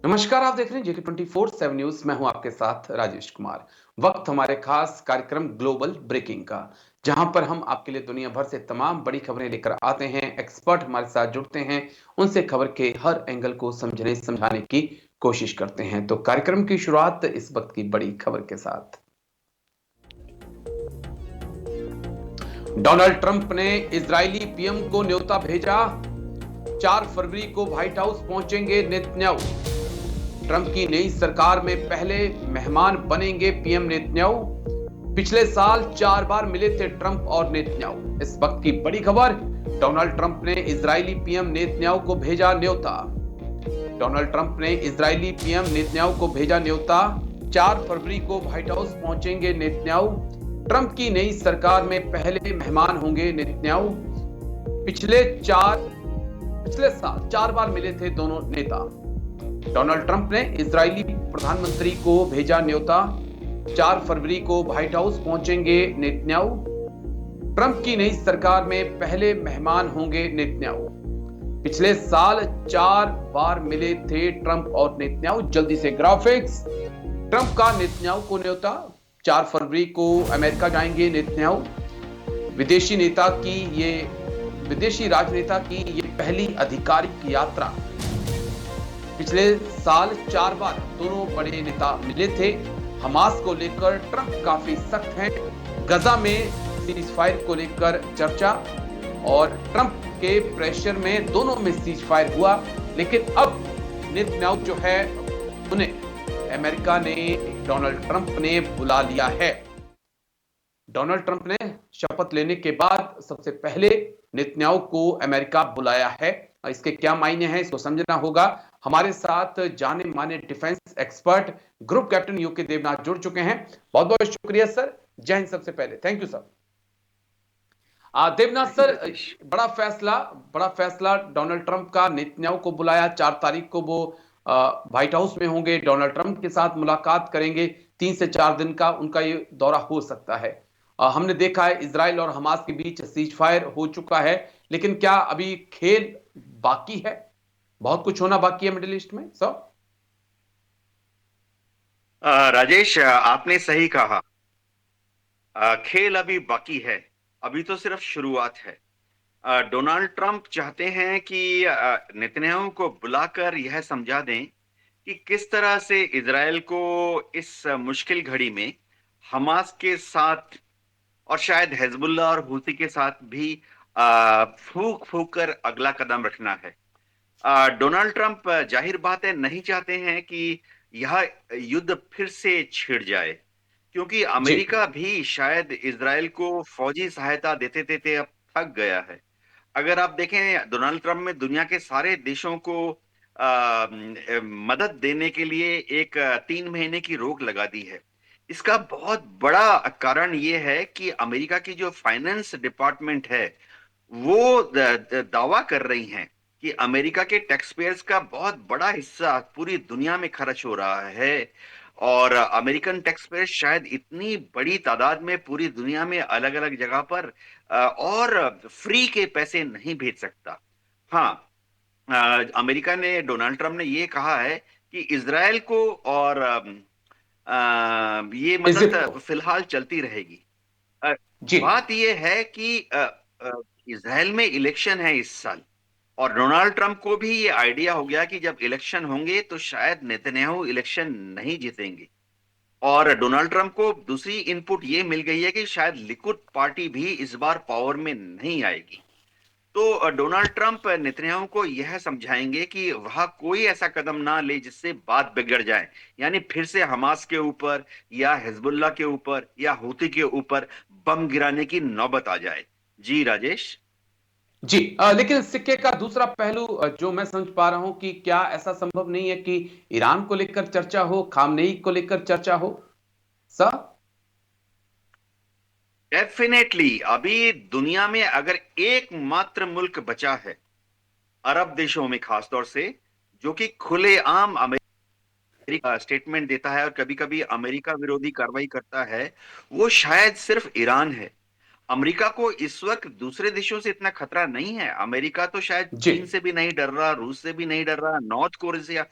नमस्कार, आप देख रहे हैं जेके 24/7 न्यूज। मैं हूं आपके साथ राजेश कुमार। वक्त हमारे खास कार्यक्रम ग्लोबल ब्रेकिंग का, जहां पर हम आपके लिए दुनिया भर से तमाम बड़ी खबरें लेकर आते हैं। एक्सपर्ट हमारे साथ जुड़ते हैं, उनसे खबर के हर एंगल को समझने समझाने की कोशिश करते हैं। तो कार्यक्रम की शुरुआत इस वक्त की बड़ी खबर के साथ। डोनाल्ड ट्रंप ने इजरायली पीएम को न्योता भेजा। 4 फरवरी को व्हाइट हाउस पहुंचेंगे नेतन्याहू। ट्रंप की नई सरकार में पहले मेहमान बनेंगे पीएम नेतन्याहू। पिछले साल 4 बार मिले थे ट्रंप और नेतन्याहू। इस वक्त की बड़ी खबर, डोनाल्ड ट्रंप ने इजरायली पीएम नेतन्याहू को भेजा न्योता। डोनाल्ड ट्रंप ने इजरायली पीएम नेतन्याहू को भेजा न्योता। 4 फरवरी को व्हाइट हाउस पहुंचेंगे नेतन्याहू। ट्रंप की नई सरकार में पहले मेहमान होंगे नेतन्याहू। पिछले साल 4 बार मिले थे दोनों नेता। डोनाल्ड ट्रंप ने इजरायली प्रधानमंत्री को भेजा न्योता। 4 फरवरी को व्हाइट हाउस पहुंचेंगे नेतन्याहू। ट्रंप की नई सरकार में पहले मेहमान होंगे नेतन्याहू। पिछले साल 4 बार मिले थे ट्रंप और नेतन्याहू। जल्दी से ग्राफिक्स। ट्रंप का नेतन्याहू को न्योता। 4 फरवरी को अमेरिका जाएंगे नेतन्याहू। विदेशी राजनेता की ये पहली आधिकारिक यात्रा। पिछले साल 4 बार दोनों बड़े नेता मिले थे। हमास को लेकर ट्रंप काफी सख्त हैं। गजा में सीज फायर को लेकर चर्चा और ट्रंप के प्रेशर में दोनों में सीज फायर हुआ। लेकिन अब नेतन्याहू जो है उन्हें अमेरिका ने, डोनाल्ड ट्रंप ने बुला लिया है। डोनाल्ड ट्रंप ने शपथ लेने के बाद सबसे पहले नेतन्याहू को अमेरिका बुलाया है। इसके क्या मायने हैं, इसको समझना होगा। हमारे साथ जाने माने defence expert group captain UK Devnath जुड़ चुके हैं। बहुत बहुत शुक्रिया सर। जय हिंद। सबसे पहले thank you sir. Devnath sir, बड़ा फैसला डोनाल्ड ट्रंप का। नेतन्याहू को बुलाया। 4 तारीख को वो व्हाइट हाउस में होंगे, डोनाल्ड ट्रंप के साथ मुलाकात करेंगे। 3 से 4 दिन का उनका ये दौरा हो सकता है। हमने देखा है इजराइल और हमास के बीच सीज फायर हो चुका है। लेकिन क्या अभी खेल बाकी है? बहुत कुछ होना बाकी है मिडिल ईस्ट में सर। राजेश, आपने सही कहा। खेल अभी बाकी है। अभी तो सिर्फ शुरुआत है। डोनाल्ड ट्रंप चाहते हैं कि नेतन्याहू को बुलाकर यह समझा दें कि किस तरह से इजराइल को इस मुश्किल घड़ी में हमास के साथ और शायद हिजबुल्लाह और हूती के साथ भी फूंक फूंक कर अगला कदम रखना है। डोनाल्ड ट्रंप जाहिर बात है नहीं चाहते हैं कि यह युद्ध फिर से छिड़ जाए, क्योंकि जी अमेरिका भी शायद इजराइल को फौजी सहायता देते देते अब थक गया है। अगर आप देखें, डोनाल्ड ट्रंप में दुनिया के सारे देशों को मदद देने के लिए एक 3 महीने की रोक लगा दी है। इसका बहुत बड़ा कारण ये है कि अमेरिका की जो फाइनेंस डिपार्टमेंट है वो दावा कर रही हैं कि अमेरिका के टैक्स पेयर्स का बहुत बड़ा हिस्सा पूरी दुनिया में खर्च हो रहा है, और अमेरिकन टैक्स पेयर्स शायद इतनी बड़ी तादाद में पूरी दुनिया में अलग अलग जगह पर और फ्री के पैसे नहीं भेज सकता। हाँ, अमेरिका ने, डोनाल्ड ट्रंप ने ये कहा है कि इजराइल को और ये इजिप्ट को। मदद फिलहाल चलती रहेगी। अ, जी बात यह है कि अ, इजराइल में इलेक्शन है इस साल, और डोनाल्ड ट्रंप को भी ये आइडिया हो गया कि जब इलेक्शन होंगे तो शायद नेतन्याहू इलेक्शन नहीं जीतेंगे। और डोनाल्ड ट्रंप को दूसरी इनपुट ये मिल गई है कि शायद लिकुड पार्टी भी इस बार पावर में नहीं आएगी। तो डोनाल्ड ट्रंप नेतन्याहू को यह समझाएंगे कि वह कोई ऐसा कदम ना ले जिससे बात बिगड़ जाए, यानी फिर से हमास के ऊपर या हिजबुल्लाह के ऊपर या हूती के ऊपर बम गिराने की नौबत आ जाए। जी राजेश। जी। लेकिन सिक्के का दूसरा पहलू जो मैं समझ पा रहा हूं कि क्या ऐसा संभव नहीं है कि ईरान को लेकर चर्चा हो, खामनेई को लेकर चर्चा हो सर? डेफिनेटली अभी दुनिया में अगर एकमात्र मुल्क बचा है, अरब देशों में खासतौर से, जो कि खुलेआम अमेरिका स्टेटमेंट देता है और कभी कभी अमेरिका विरोधी कार्रवाई करता है, वो शायद सिर्फ ईरान है। अमेरिका को इस वक्त दूसरे देशों से इतना खतरा नहीं है। अमेरिका तो शायद जी चीन से भी नहीं डर रहा, रूस से भी नहीं डर रहा, नॉर्थ कोरिया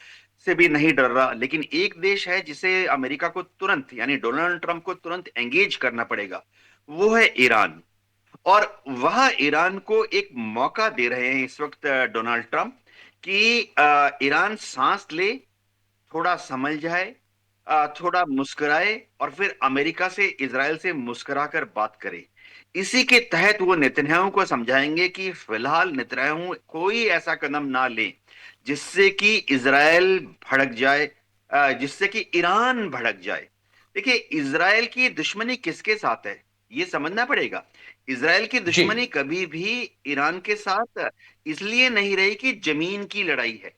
से भी नहीं डर रहा, लेकिन एक देश है जिसे अमेरिका को तुरंत, यानी डोनाल्ड ट्रंप को तुरंत एंगेज करना पड़ेगा, वो है ईरान। और वह ईरान को एक मौका दे रहे हैं इस वक्त डोनाल्ड ट्रंप कि ईरान सांस ले, थोड़ा समझ जाए, थोड़ा मुस्कुराए, और फिर अमेरिका से, इजराइल से मुस्कुराकर बात करे। इसी के तहत वो नेतन्याहू को समझाएंगे कि फिलहाल नेतन्याहू कोई ऐसा कदम ना ले जिससे कि इजराइल भड़क जाए, जिससे कि ईरान भड़क जाए। देखिए, इजराइल की दुश्मनी किसके साथ है, ये समझना पड़ेगा। इजराइल की जी। दुश्मनी कभी भी ईरान के साथ इसलिए नहीं रही कि जमीन की लड़ाई है।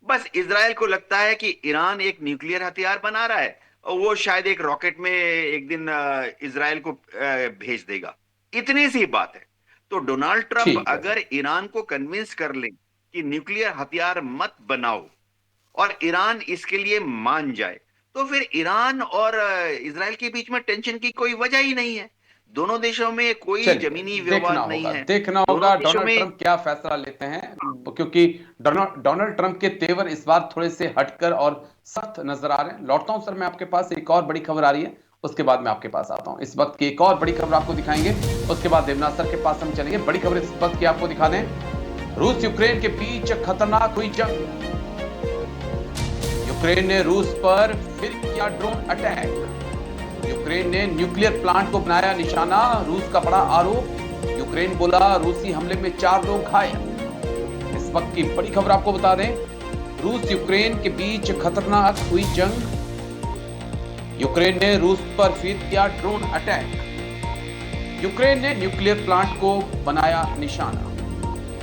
बस इजराइल को लगता है कि ईरान एक न्यूक्लियर हथियार बना रहा है और वो शायद एक रॉकेट में एक दिन इजराइल को भेज देगा। इतनी सी बात है। तो डोनाल्ड ट्रंप ठीक है अगर सर। ईरान को कन्विंस कर ले कि न्यूक्लियर हथियार मत बनाओ, और ईरान इसके लिए मान जाए, तो फिर ईरान और इजराइल के बीच में टेंशन की कोई वजह ही नहीं है। दोनों देशों में कोई चलिए, जमीनी विवाद नहीं है। देखना दोनों होगा देशों डोनाल्ड में ट्रंप क्या फैसला लेते हैं, क्योंकि डोनाल्ड ट्रंप के तेवर इस बार थोड़े से हटकर और सख्त नजर आ रहे हैं। लौटता हूं सर, मैं आपके पास एक और बड़ी खबर आ रही है, उसके बाद मैं आपके पास आता हूं। इस वक्त की एक और बड़ी खबर आपको दिखाएंगे, उसके बाद देवनाथ सर के पास हम चलेंगे। बड़ी खबर इस वक्त की आपको दिखा दें, रूस यूक्रेन के बीच खतरनाक हुई जंग। यूक्रेन ने रूस पर फिर किया ड्रोन अटैक। यूक्रेन ने न्यूक्लियर प्लांट को बनाया निशाना, रूस का बड़ा आरोप। यूक्रेन बोला रूसी हमले में 4 लोग घायल। इस वक्त की बड़ी खबर आपको बता दें, रूस यूक्रेन के बीच खतरनाक हुई जंग। यूक्रेन ने रूस पर फिर किया ड्रोन अटैक। यूक्रेन ने न्यूक्लियर प्लांट को बनाया निशाना।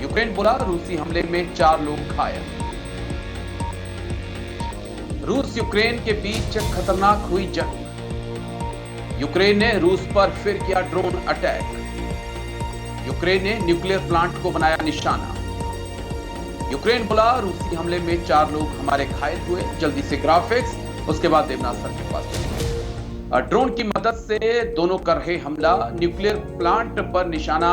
यूक्रेन बोला रूसी हमले में 4 लोग घायल। रूस यूक्रेन के बीच खतरनाक हुई जंग। यूक्रेन ने रूस पर फिर किया ड्रोन अटैक। यूक्रेन ने न्यूक्लियर प्लांट को बनाया निशाना। यूक्रेन बोला रूसी हमले में 4 लोग हमारे घायल हुए। जल्दी से ग्राफिक्स, उसके बाद देवनाथ सर के पास। ड्रोन की मदद से दोनों कर रहे हमला, न्यूक्लियर प्लांट पर निशाना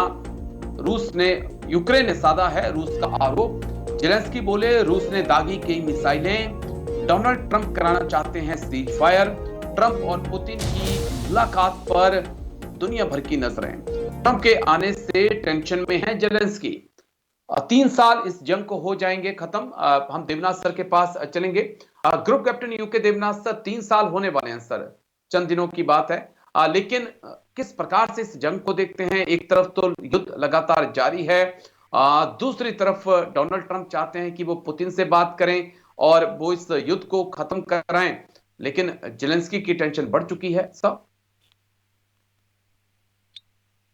यूक्रेन ने साधा है रूस का आरोप। जेलेंस्की बोले रूस ने दागी कई मिसाइलें। डोनाल्ड ट्रंप कराना चाहते हैं सीज फायर। ट्रंप और पुतिन की मुलाकात पर दुनिया भर की नजरें। ट्रंप के आने से टेंशन में है जेलेंस्की। 3 साल इस जंग को हो जाएंगे खत्म। हम देवनाथ सर के पास चलेंगे। Group captain UK Devnath sir, 3 साल होने वाले हैं सर, चंद दिनों की बात है। लेकिन किस प्रकार से इस जंग को देखते हैं? एक तरफ तो युद्ध लगातार जारी है, दूसरी तरफ डोनाल्ड ट्रंप चाहते हैं कि वो पुतिन से बात करें और वो इस युद्ध को खत्म कराएं, लेकिन जेलेंस्की की टेंशन बढ़ चुकी है सब।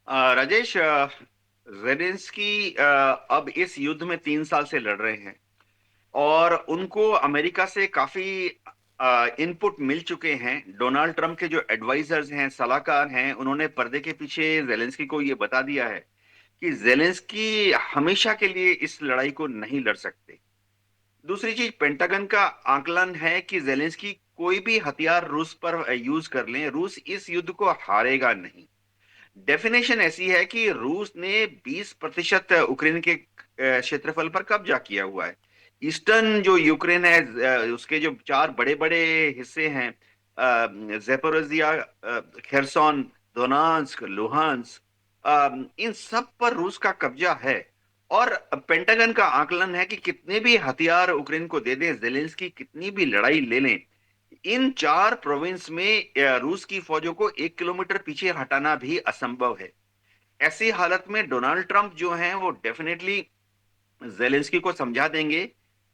राजेश, जेलेंस्की अब इस युद्ध में 3 साल से लड़ रहे हैं, और उनको अमेरिका से काफी इनपुट मिल चुके हैं। डोनाल्ड ट्रंप के जो एडवाइजर्स हैं, सलाहकार हैं, उन्होंने पर्दे के पीछे जेलेंस्की को ये बता दिया है कि जेलेंस्की हमेशा के लिए इस लड़ाई को नहीं लड़ सकते। दूसरी चीज, पेंटागन का आकलन है कि जेलेंस्की कोई भी हथियार रूस पर यूज कर लें, रूस इस युद्ध को हारेगा नहीं। डेफिनेशन ऐसी है कि रूस ने 20% यूक्रेन के क्षेत्रफल पर कब्जा किया हुआ है। ईस्टर्न जो यूक्रेन है, उसके जो 4 बड़े बड़े हिस्से हैं, जेपोरोजिया, खेरसोन, दोनांस्क, लुहांस्क, इन सब पर रूस का कब्जा है। और पेंटागन का आकलन है कि कितने भी हथियार यूक्रेन को दे दे जेलेंस्की, कितनी भी लड़ाई ले लें, इन 4 प्रोविंस में रूस की फौजों को 1 किलोमीटर पीछे हटाना भी असंभव है। ऐसी हालत में डोनाल्ड ट्रंप जो हैं वो डेफिनेटली जेलेंस्की को समझा देंगे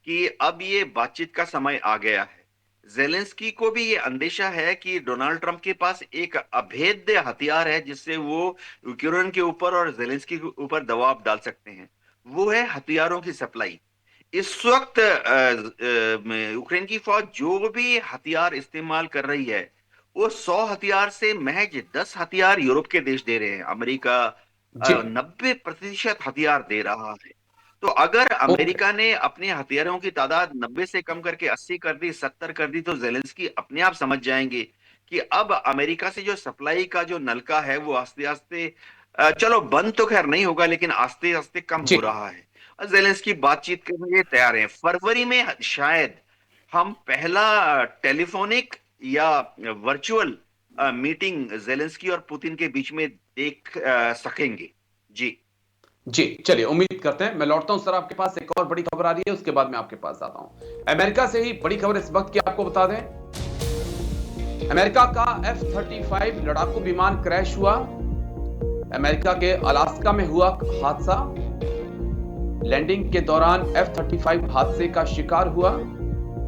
कि अब ये बातचीत का समय आ गया है। जेलेंस्की को भी ये अंदेशा है कि डोनाल्ड ट्रंप के पास एक अभेद्य हथियार है जिससे वो यूक्रेन के ऊपर और जेलेंस्की के ऊपर दबाव डाल सकते हैं। वो है हथियारों की सप्लाई। इस वक्त यूक्रेन की फौज जो भी हथियार इस्तेमाल कर रही है, वो 100 हथियार से महज 10 हथियार यूरोप के देश दे रहे हैं। अमेरिका जी। 90% हथियार दे रहा है। तो अगर ओके। अमेरिका ने अपने हथियारों की तादाद 90 से कम करके 80 कर दी, 70 कर दी, तो जेलेंस्की अपने आप समझ जाएंगे कि अब अमेरिका से जो सप्लाई का जो नलका है वो आस्ते आस्ते, चलो बंद तो खैर नहीं होगा, लेकिन आस्ते आस्ते कम जी। हो रहा है। जेलेंस्की बातचीत करने के लिए तैयार हैं। फरवरी में शायद हम पहला टेलीफोनिक या वर्चुअल मीटिंग जेलेंस्की और पुतिन के बीच में देख सकेंगे। जी जी, चलिए उम्मीद करते हैं। मैं लौटता हूं सर आपके पास, एक और बड़ी खबर आ रही है, उसके बाद मैं आपके पास आता हूं। अमेरिका से ही बड़ी खबर इस वक्त की आपको बता दें। अमेरिका का F-35 लड़ाकू विमान क्रैश हुआ। अमेरिका के अलास्का में हुआ हादसा। लैंडिंग के दौरान F-35 हादसे का शिकार हुआ।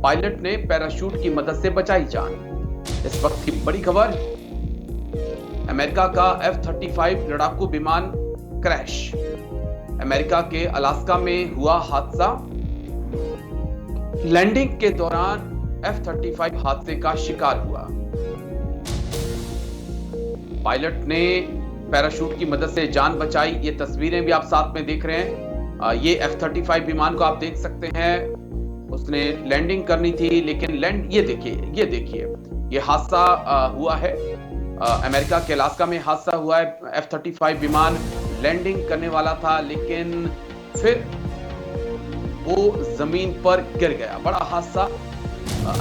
पायलट ने पैराशूट की मदद से बचाई जान। इस वक्त की बड़ी खबर, अमेरिका का F-35 लड़ाकू विमान क्रैश। अमेरिका के अलास्का में हुआ हादसा। लैंडिंग के दौरान F-35 हादसे का शिकार हुआ। पायलट ने पैराशूट की मदद से जान बचाई। ये तस्वीरें भी आप साथ में देख रहे हैं। ये F-35 विमान को आप देख सकते हैं। उसने लैंडिंग करनी थी, लेकिन ये देखिए ये हादसा हुआ है। अमेरिका के अलास्का में हादसा हुआ है। F-35 विमान लैंडिंग करने वाला था, लेकिन फिर वो जमीन पर गिर गया। बड़ा हादसा।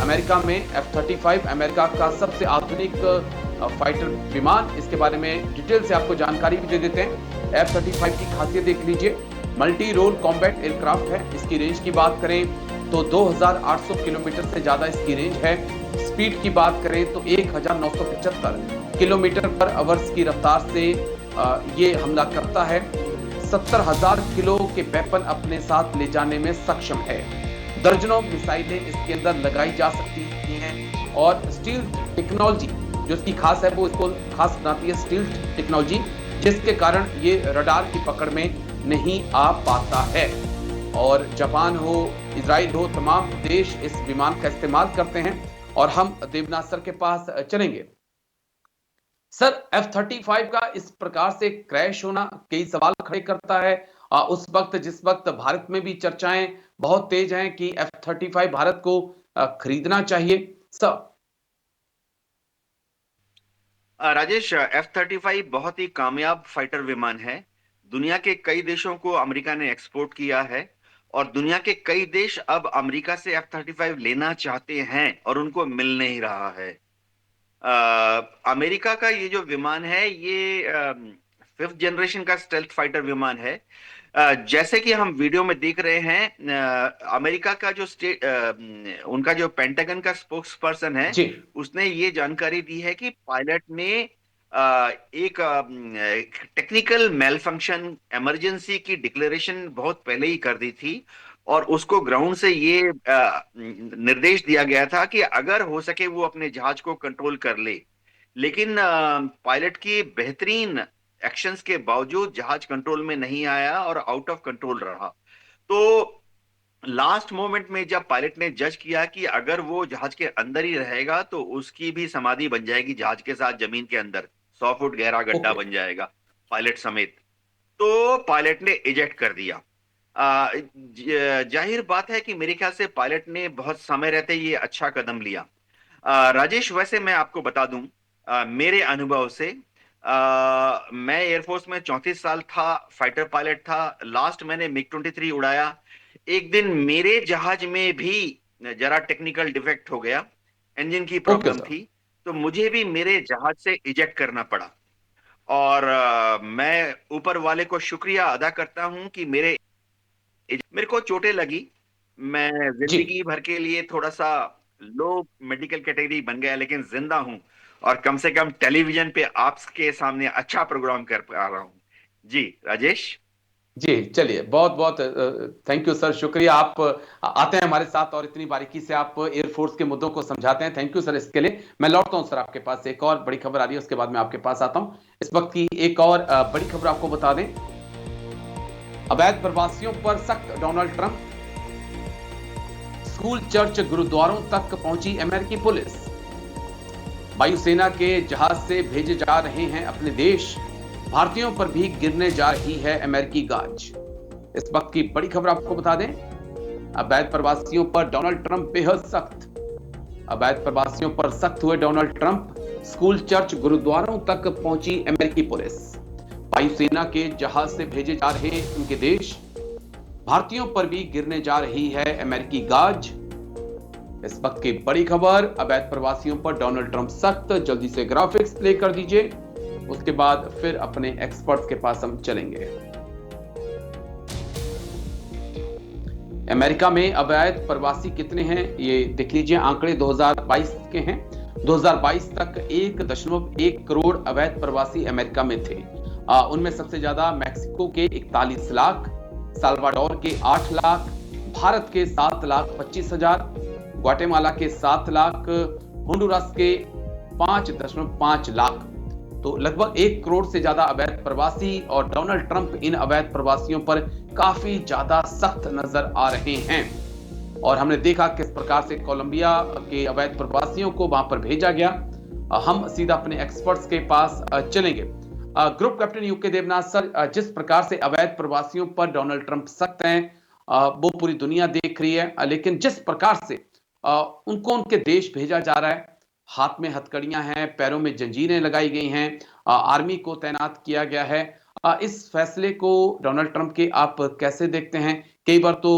अमेरिका में F-35 अमेरिका का सबसे आधुनिक फाइटर विमान। इसके बारे में डिटेल से आपको जानकारी भी दे देते हैं। F-35 की खासियत देख लीजिए, मल्टी रोल कॉम्बैट एयरक्राफ्ट है। इसकी रेंज की बात करें तो 2800 किलोमीटर से ज्यादा इसकी रेंज है। स्पीड की बात करें तो 1975 किलोमीटर पर आवर्स की रफ्तार से ये हमला करता है। 70,000 किलो के वेपन अपने साथ ले जाने में सक्षम है। दर्जनों मिसाइलें इसके अंदर लगाई जा सकती हैं और स्टील टेक्नोलॉजी जो इसकी खास है, वो इसको खास बनाती है स्टील टेक्नोलॉजी, जिसके कारण ये रडार की पकड़ में नहीं आ पाता है। और जापान हो, इजराइल हो, तमाम देश इस विमान का इस्तेमाल करते हैं। और हम देवनाथ सर के पास चलेंगे। सर, F-35 का इस प्रकार से क्रैश होना कई सवाल खड़े करता है। उस वक्त जिस वक्त भारत में भी चर्चाएं बहुत तेज हैं कि F-35 भारत को खरीदना चाहिए। सर राजेश, F-35 बहुत ही कामयाब फाइटर विमान है। दुनिया के कई देशों को अमेरिका ने एक्सपोर्ट किया है और दुनिया के कई देश अब अमेरिका से F-35 लेना चाहते हैं और उनको मिल नहीं रहा है। अमेरिका का ये जो विमान है, ये 5th जनरेशन का स्टेल्थ फाइटर विमान है। जैसे कि हम वीडियो में देख रहे हैं, अमेरिका का जो उनका जो पेंटागन का स्पोक्स पर्सन है, जी, उसने ये जानकारी दी है कि पायलट ने एक टेक्निकल मेलफंक्शन इमरजेंसी की डिक्लेरेशन बहुत पहले ही कर दी थी और उसको ग्राउंड से ये निर्देश दिया गया था कि अगर हो सके वो अपने जहाज को कंट्रोल कर ले। लेकिन पायलट की बेहतरीन एक्शंस के बावजूद जहाज कंट्रोल में नहीं आया और आउट ऑफ कंट्रोल रहा। तो लास्ट मोमेंट में जब पायलट ने जज किया कि अगर वो जहाज के अंदर ही रहेगा तो उसकी भी समाधि बन जाएगी जहाज के साथ, जमीन के अंदर 100 फुट गहरा गड्ढा ओके, बन जाएगा पायलट समेत। तो पायलट ने इजेक्ट कर दिया। जाहिर बात है कि मेरे ख्याल से पायलट ने बहुत समय रहते ये अच्छा कदम लिया। राजेश, वैसे मैं आपको बता दूं, मेरे अनुभव से, मैं एयरफोर्स में 34 साल था, फाइटर पायलट था। लास्ट मैंने मिग 23 उड़ाया। एक दिन मेरे जहाज में भी जरा टेक्निकल डिफेक्ट हो गया, इंजन की ओके प्रॉब्लम सर। थी, तो मुझे भी मेरे जहाज से इजेक्ट करना पड़ा। और मैं ऊपर वाले को शुक्रिया अदा करता हूं कि मेरे को चोटें लगी। मैं जी, जिंदगी भर के लिए थोड़ा सा लो मेडिकल कैटेगरी बन गया, लेकिन जिंदा हूं और कम से कम टेलीविजन पे आपके सामने अच्छा प्रोग्राम कर पा रहा हूं। जी राजेश। जी, चलिए बहुत बहुत थैंक यू सर, शुक्रिया। आप आते हैं हमारे साथ और इतनी बारीकी से आप एयरफोर्स के मुद्दों को समझाते हैं। थैंक यू सर इसके लिए। मैं लौटता हूं सर आपके पास, एक और बड़ी खबर आ रही है, उसके बाद मैं आपके पास आता हूं। इस वक्त की एक और बड़ी खबर आपको बता दें। अवैध प्रवासियों पर सख्त डोनाल्ड ट्रंप। स्कूल, चर्च, गुरुद्वारों तक पहुंची अमेरिकी पुलिस। वायुसेना के जहाज से भेजे जा रहे हैं अपने देश। भारतीयों पर भी गिरने जा रही है अमेरिकी गाज। इस वक्त की बड़ी खबर आपको बता दें। अवैध प्रवासियों पर डोनाल्ड ट्रंप बेहद सख्त। अवैध प्रवासियों पर सख्त हुए डोनाल्ड ट्रंप। स्कूल, चर्च, गुरुद्वारों तक पहुंची अमेरिकी पुलिस। वायुसेना के जहाज से भेजे जा रहे उनके देश। भारतीयों पर भी गिरने जा रही है अमेरिकी गाज। इस वक्त की बड़ी खबर, अवैध प्रवासियों पर डोनाल्ड ट्रंप सख्त। जल्दी से ग्राफिक्स प्ले कर दीजिए, उसके बाद फिर अपने एक्सपर्ट्स के पास हम चलेंगे। अमेरिका में अवैध प्रवासी कितने हैं ये देख लीजिए, आंकड़े 2022 के हैं। 2022 तक 1.1 करोड़ अवैध प्रवासी अमेरिका में थे। उनमें सबसे ज्यादा मैक्सिको के 41 लाख, साल्वाडोर के 8 लाख, भारत के 7,25,000, ग्वाटेमाला के 7 लाख, होंडुरास के 5.5 लाख। तो लगभग 1 करोड़ से ज्यादा अवैध प्रवासी, और डोनाल्ड ट्रंप इन अवैध प्रवासियों पर काफी ज्यादा सख्त नजर आ रहे हैं। और हमने देखा किस प्रकार से कोलंबिया के अवैध प्रवासियों को वहां पर भेजा गया। हम सीधा अपने एक्सपर्ट्स के पास चलेंगे। Group captain UK Devnath sir, जिस प्रकार से अवैध प्रवासियों पर डोनाल्ड ट्रंप सख्त हैं वो पूरी दुनिया देख रही है, लेकिन जिस प्रकार से उनको उनके देश भेजा जा रहा है, हाथ में हथकड़ियां हैं, पैरों में जंजीरें लगाई गई हैं, आर्मी को तैनात किया गया है, इस फैसले को डोनाल्ड ट्रंप के आप कैसे देखते हैं? कई बार तो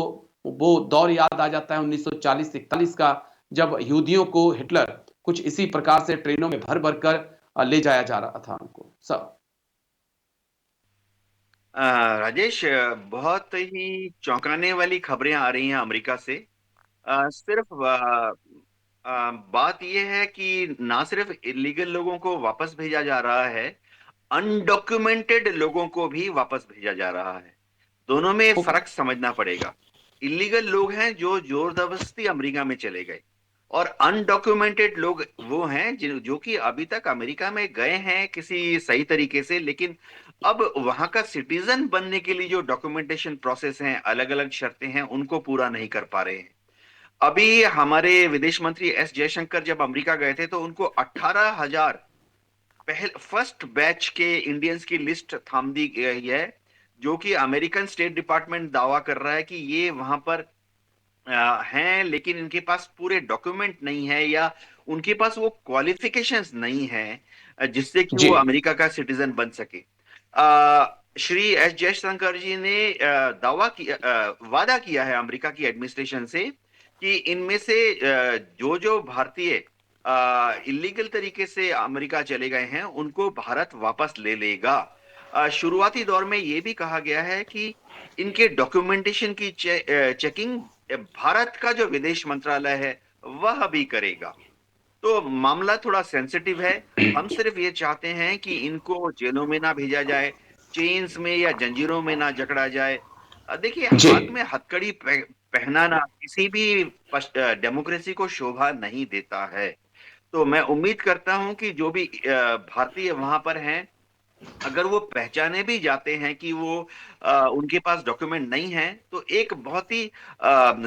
वो दौर याद आ जाता है 1940-41 का, जब यहूदियों को हिटलर कुछ इसी प्रकार से ट्रेनों में भर भर कर ले जाया जा रहा था उनको। सब राजेश, बहुत ही चौंकाने वाली खबरें आ रही हैं अमेरिका से। सिर्फ बात यह है कि ना सिर्फ इलीगल लोगों को वापस भेजा जा रहा है, अनडॉक्यूमेंटेड लोगों को भी वापस भेजा जा रहा है। दोनों में फर्क समझना पड़ेगा। इलीगल लोग हैं जो जोर जबरदस्ती अमेरिका में चले गए, और अनडॉक्यूमेंटेड लोग वो हैं जो कि अभी तक अमेरिका में गए हैं किसी सही तरीके से, लेकिन अब वहां का सिटीजन बनने के लिए जो डॉक्यूमेंटेशन प्रोसेस है, अलग अलग शर्तें हैं, उनको पूरा नहीं कर पा रहे हैं। अभी हमारे विदेश मंत्री एस जयशंकर जब अमेरिका गए थे तो उनको 18,000 फर्स्ट बैच के इंडियंस की लिस्ट थाम दी गई है, जो कि अमेरिकन स्टेट डिपार्टमेंट दावा कर रहा है कि ये वहां पर हैं, लेकिन इनके पास पूरे डॉक्यूमेंट नहीं है, या उनके पास वो क्वालिफिकेशंस नहीं है जिससे कि वो अमेरिका का सिटीजन बन सके। श्री एस जयशंकर जी ने वादा किया है अमेरिका की एडमिनिस्ट्रेशन से कि इनमें से जो जो भारतीय इलीगल तरीके से अमेरिका चले गए हैं उनको भारत वापस ले लेगा। शुरुआती दौर में यह भी कहा गया है कि इनके डॉक्यूमेंटेशन की चेकिंग भारत का जो विदेश मंत्रालय है वह भी करेगा। तो मामला थोड़ा सेंसिटिव है। हम सिर्फ ये चाहते हैं कि इनको जेलों में ना भेजा जाए, चेन्स में या जंजीरों में ना जकड़ा जाए। देखिए, हाथ में हथकड़ी पहनाना किसी भी डेमोक्रेसी को शोभा नहीं देता है। तो मैं उम्मीद करता हूं कि जो भी भारतीय वहां पर हैं, अगर वो पहचाने भी जाते हैं कि वो उनके पास डॉक्यूमेंट नहीं है, तो एक बहुत ही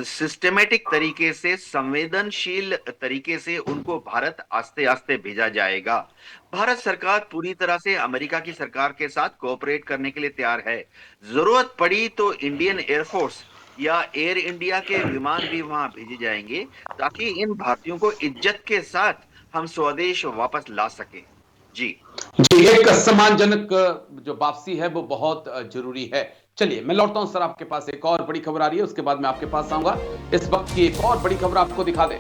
सिस्टमेटिक तरीके से, संवेदनशील तरीके से उनको भारत आस्ते आस्ते भेजा जाएगा। भारत सरकार पूरी तरह से अमेरिका की सरकार के साथ कोऑपरेट करने के लिए तैयार है। जरूरत पड़ी तो इंडियन एयरफोर्स या एयर इंडिया के विमान भी वहां भेजे जाएंगे, ताकि इन भारतीयों को इज्जत के साथ हम स्वदेश वापस ला सकें। जी, एक सम्मानजनक जो वापसी है वो बहुत जरूरी है। चलिए मैं लौटता हूं सर आपके पास। एक और बड़ी खबर आ रही है, उसके बाद मैं आपके पास आऊंगा। इस वक्त की एक और बड़ी खबर आपको दिखा दें।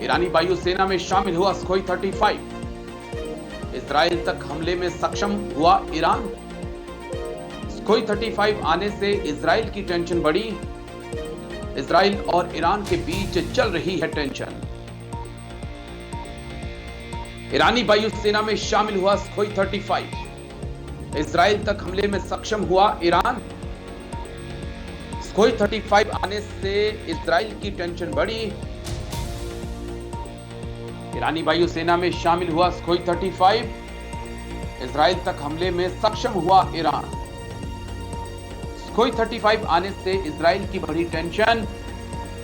ईरानी वायुसेना में शामिल हुआ सुखोई 35। इजराइल तक हमले में सक्षम हुआ ईरान। सुखोई 35 आने से इजराइल की टेंशन बढ़ी। इजराइल और ईरान के बीच चल रही है टेंशन। ईरानी वायुसेना में शामिल हुआ सुखोई 35। इजराइल तक हमले में सक्षम हुआ ईरान। सुखोई 35 आने से इजराइल की टेंशन बढ़ी। ईरानी वायुसेना में शामिल हुआ सुखोई 35। इजराइल तक हमले में सक्षम हुआ ईरान। सुखोई 35 आने से इजराइल की बढ़ी टेंशन।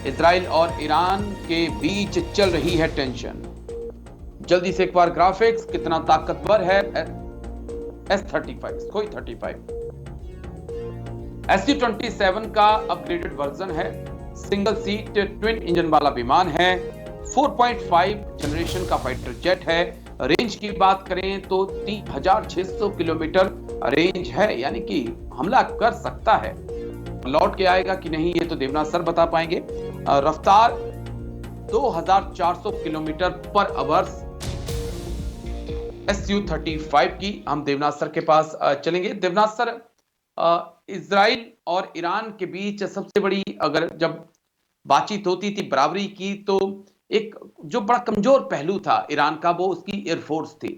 इजराइल और ईरान के बीच चल रही है टेंशन। जल्दी से एक बार ग्राफिक्स, कितना ताकतवर है S-35, सुखोई 35। Su-27 का अपग्रेडेड वर्जन है। सिंगल सीट ट्विन इंजन वाला विमान है। 4.5 जनरेशन का फाइटर जेट है। रेंज की बात करें तो 3600 किलोमीटर रेंज है, यानी कि हमला कर सकता है। लौट के आएगा कि नहीं ये तो देवनाथ सर बता पाएंगे। रफ्तार 2400 किलोमीटर पर आवर्स Su-35 की। हम देवनाथ सर के पास चलेंगे। देवनाथ सर, इजराइल और ईरान के बीच सबसे बड़ी अगर जब बातचीत होती थी बराबरी की, तो एक जो बड़ा कमजोर पहलू था ईरान का वो उसकी एयरफोर्स थी।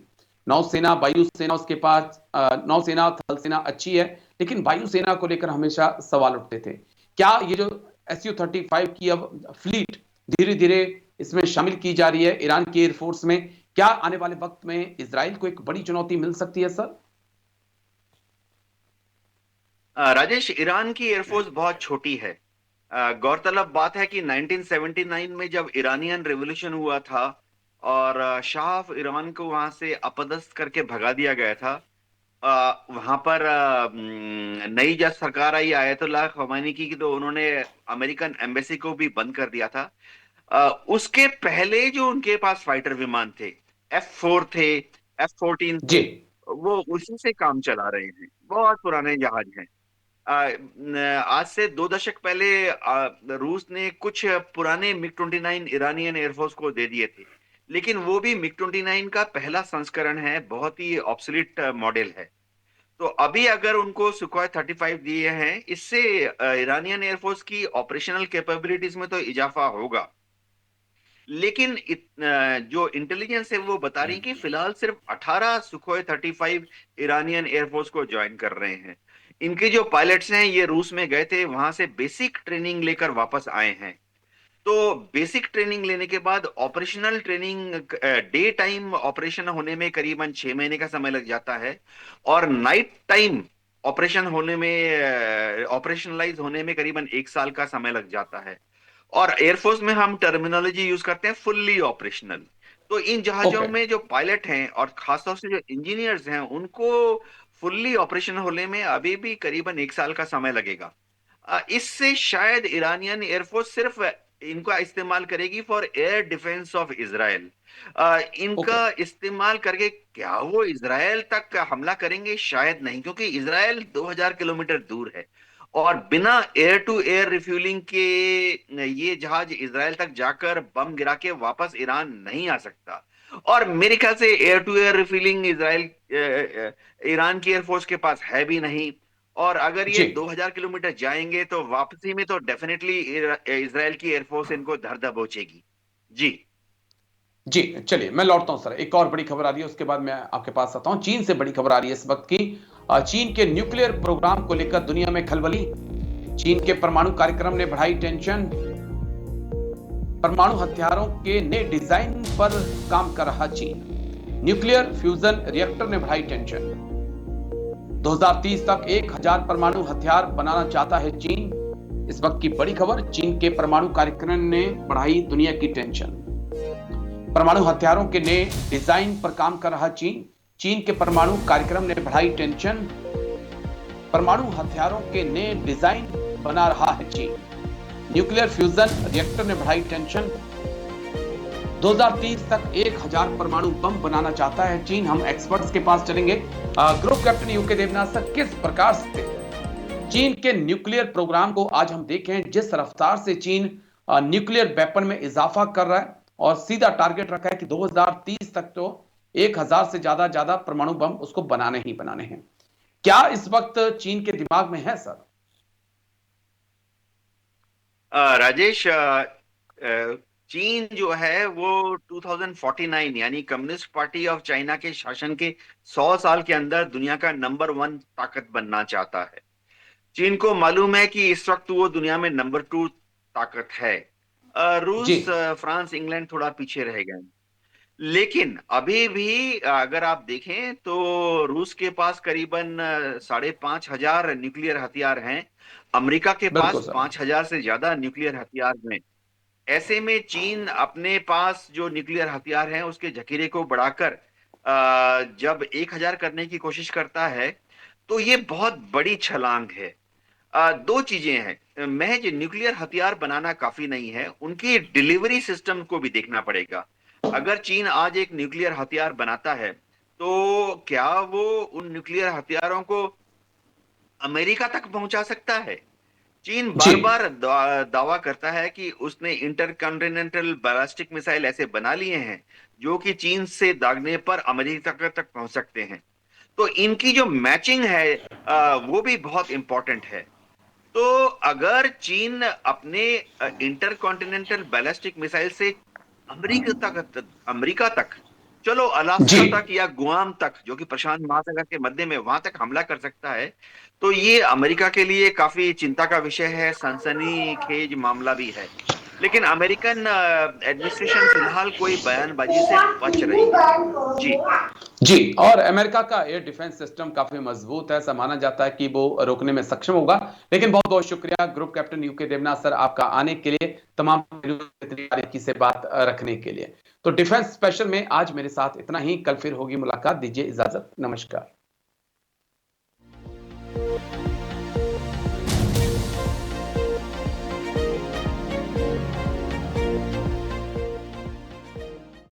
नौसेना, वायुसेना उसके पास, नौसेना थल सेना अच्छी है, लेकिन वायुसेना को लेकर हमेशा सवाल उठते थे। क्या ये जो Su-35 की अब फ्लीट धीरे धीरे इसमें शामिल की जा रही है ईरान की एयरफोर्स में, क्या आने वाले वक्त में इजराइल को एक बड़ी चुनौती मिल सकती है सर? राजेश, ईरान की एयरफोर्स बहुत छोटी है। गौरतलब बात है कि 1979 में जब ईरानियन रेवोल्यूशन हुआ था और शाह ऑफ ईरान को वहां से अपदस्थ करके भगा दिया गया था, वहां पर नई जब सरकार आई आयतुल्लाह खमैनी की, तो उन्होंने अमेरिकन एम्बेसी को भी बंद कर दिया था। उसके पहले जो उनके पास फाइटर विमान थे, F4 थे, F14 जी। थे, वो उसी से काम चला रहे हैं। बहुत पुराने जहाज हैं। आज से 2 दशक पहले रूस ने कुछ पुराने मिग 29 ईरानियन एयरफोर्स को दे दिए थे, लेकिन वो भी मिग 29 का पहला संस्करण है, बहुत ही ऑब्सोलीट मॉडल है। तो अभी अगर उनको सुखोई 35 दिए हैं, इससे ईरानियन एयरफोर्स की ऑपरेशनल कैपेबिलिटीज में तो इजाफा होगा। लेकिन जो इंटेलिजेंस है वो बता रही है कि फिलहाल सिर्फ 18 सुखोई 35 ईरानियन एयरफोर्स को ज्वाइन कर रहे हैं। इनके जो पायलट्स हैं ये रूस में गए थे, वहां से बेसिक ट्रेनिंग लेकर वापस आए हैं। तो बेसिक ट्रेनिंग लेने के बाद operational training, day time operation होने में करीबन 6 महीने का समय लग जाता है, और नाइट टाइम ऑपरेशन होने में, ऑपरेशनलाइज होने में करीबन 1 साल का समय लग जाता है। और एयरफोर्स में हम टर्मिनोलॉजी यूज करते हैं फुल्ली ऑपरेशनल। तो इन जहाजों ओके। में जो पायलट हैं और खासतौर से जो इंजीनियर्स हैं, उनको फुल्ली ऑपरेशन होने में अभी भी करीबन 1 साल का समय लगेगा। इससे शायद ईरानियन एयरफोर्स सिर्फ इनका इस्तेमाल करेगी for air defence of Israel. Okay. इनका इस्तेमाल करके क्या वो इसराइल तक हमला करेंगे? शायद नहीं, क्योंकि इसराइल 2000 किलोमीटर दूर है और बिना एयर टू एयर रिफ्यूलिंग के ये जहाज इसराइल तक जाकर बम गिरा के वापस ईरान नहीं आ सकता। और मेरे ख्याल से air to air refuelling Israel, Iran की एयरफोर्स के पास है भी नहीं। और अगर ये जी। 2000 किलोमीटर जाएंगे तो वापसी में तो डेफिनेटली इसराइल की एयरफोर्स इनको धर दबोचेगी। जी। जी, चलिए मैं लौटता हूं सर। एक और बड़ी खबर आ रही है, उसके बाद मैं आपके पास आता हूं। चीन से बड़ी खबर आ रही है इस वक्त की। चीन के न्यूक्लियर प्रोग्राम को लेकर दुनिया में खलबली। चीन के परमाणु कार्यक्रम ने बढ़ाई टेंशन। परमाणु हथियारों के नए डिजाइन पर काम कर रहा चीन। न्यूक्लियर फ्यूजन रिएक्टर ने बढ़ाई टेंशन। 2030 तक 1000 परमाणु हथियार बनाना चाहता है चीन। इस वक्त की बड़ी खबर, चीन के परमाणु कार्यक्रम ने बढ़ाई दुनिया की टेंशन। परमाणु हथियारों के नए डिजाइन पर काम कर रहा चीन। चीन के परमाणु कार्यक्रम ने बढ़ाई टेंशन। परमाणु हथियारों के नए डिजाइन बना रहा है चीन। न्यूक्लियर फ्यूजन रिएक्टर ने बढ़ाई टेंशन। 2030 तक 1000 परमाणु बम बनाना चाहता है चीन। हम एक्सपर्ट्स के पास चलेंगे। Group captain UK Devnath sir, किस प्रकार से चीन के न्यूक्लियर प्रोग्राम को आज हम देखें, जिस रफ्तार से चीन न्यूक्लियर वेपन में इजाफा कर रहा है और सीधा टारगेट रखा है कि 2030 तक तो 1000 से ज्यादा परमाणु बम उसको बनाने ही बनाने हैं। क्या इस वक्त चीन के दिमाग में है सर? राजेश, चीन जो है वो 2049 यानी कम्युनिस्ट पार्टी ऑफ चाइना के शासन के 100 साल के अंदर दुनिया का नंबर 1 ताकत बनना चाहता है। चीन को मालूम है कि इस वक्त वो दुनिया में नंबर 2 ताकत है। जी। रूस, फ्रांस, इंग्लैंड थोड़ा पीछे रह गए। लेकिन अभी भी अगर आप देखें तो रूस के पास करीबन 5,500 न्यूक्लियर हथियार हैं। अमेरिका के बिल्कुल पास सर। 5,000 से ज्यादा न्यूक्लियर हथियार हैं। ऐसे में चीन अपने पास जो न्यूक्लियर हथियार हैं उसके जखीरे को बढ़ाकर जब 1,000 करने की कोशिश करता है, तो ये बहुत बड़ी छलांग है। दो चीजें हैं, महज न्यूक्लियर हथियार बनाना काफी नहीं है, उनकी डिलीवरी सिस्टम को भी देखना पड़ेगा। अगर चीन आज एक न्यूक्लियर हथियार बनाता है, तो क्या वो उन न्यूक्लियर हथियारों को अमेरिका तक पहुंचा सकता है? चीन जी। बार-बार दावा करता है कि उसने इंटरकॉन्टिनेंटल बैलिस्टिक मिसाइल ऐसे बना लिए हैं, जो कि चीन से दागने पर अमेरिका तक पहुंच सकते हैं। तो इनकी जो मैचिंग है वो भी बहुत इंपॉर्टेंट है। तो अगर चीन अपने इंटरकॉन्टिनेंटल बैलिस्टिक मिसाइल से अमेरिका तक, चलो जी। अलास्का तक या गुआम तक, जो कि प्रशांत महासागर के मध्य में, वहां तक हमला कर सकता है, तो ये अमेरिका के लिए काफी चिंता का विषय है, सनसनीखेज मामला भी है। लेकिन अमेरिकन एडमिनिस्ट्रेशन फिलहाल कोई बयानबाजी से बच रही है। जी। जी, और अमेरिका का एयर डिफेंस सिस्टम काफी मजबूत है, ऐसा माना जाता है कि वो रोकने में सक्षम होगा। लेकिन बहुत बहुत शुक्रिया group captain UK Devnath sir आपका आने के लिए, तमाम इतनी बारीकी से बात रखने के लिए। तो डिफेंस स्पेशल में आज मेरे साथ इतना ही, कल फिर होगी मुलाकात, दीजिए इजाजत, नमस्कार।